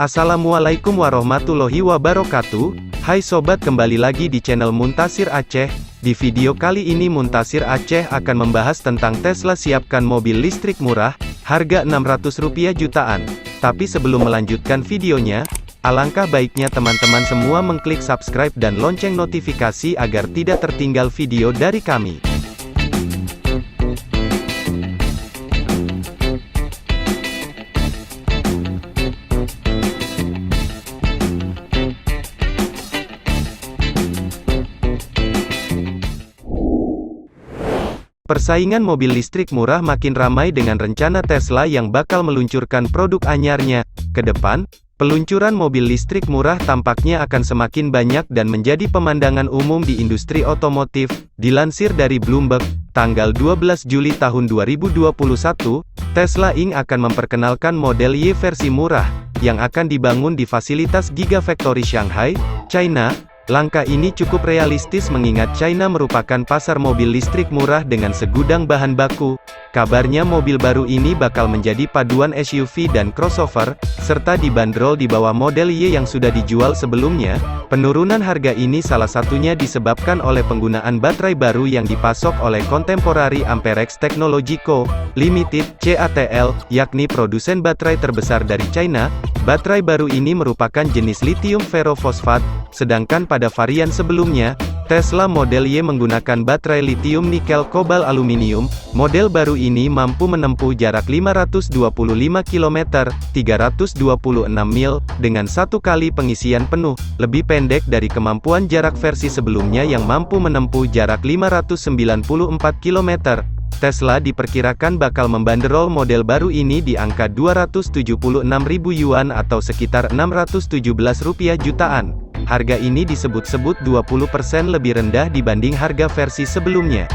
Assalamualaikum warahmatullahi wabarakatuh. Hai sobat, kembali lagi di channel Muntasir Aceh. Di video kali ini Muntasir Aceh akan membahas tentang Tesla siapkan mobil listrik murah, harga Rp600 jutaan. Tapi sebelum melanjutkan videonya, alangkah baiknya teman-teman semua mengklik subscribe dan lonceng notifikasi agar tidak tertinggal video dari kami. Persaingan mobil listrik murah makin ramai dengan rencana Tesla yang bakal meluncurkan produk anyarnya. Ke depan, peluncuran mobil listrik murah tampaknya akan semakin banyak dan menjadi pemandangan umum di industri otomotif. Dilansir dari Bloomberg, tanggal 12 Juli tahun 2021, Tesla Inc. akan memperkenalkan model Y versi murah, yang akan dibangun di fasilitas Gigafactory Shanghai, China. Langkah ini cukup realistis mengingat China merupakan pasar mobil listrik murah dengan segudang bahan baku. Kabarnya mobil baru ini bakal menjadi paduan SUV dan crossover, serta dibanderol di bawah model Y yang sudah dijual sebelumnya. Penurunan harga ini salah satunya disebabkan oleh penggunaan baterai baru yang dipasok oleh Contemporary Amperex Technology Co. Limited, CATL, yakni produsen baterai terbesar dari China. Baterai baru ini merupakan jenis lithium ferrofosfat, sedangkan pada varian sebelumnya, Tesla Model Y menggunakan baterai lithium nikel kobalt aluminium. Model baru ini mampu menempuh jarak 525 km, 326 mil, dengan satu kali pengisian penuh, lebih pendek dari kemampuan jarak versi sebelumnya yang mampu menempuh jarak 594 km. Tesla diperkirakan bakal membanderol model baru ini di angka Rp276.000 atau sekitar Rp617 jutaan. Harga ini disebut-sebut 20% lebih rendah dibanding harga versi sebelumnya.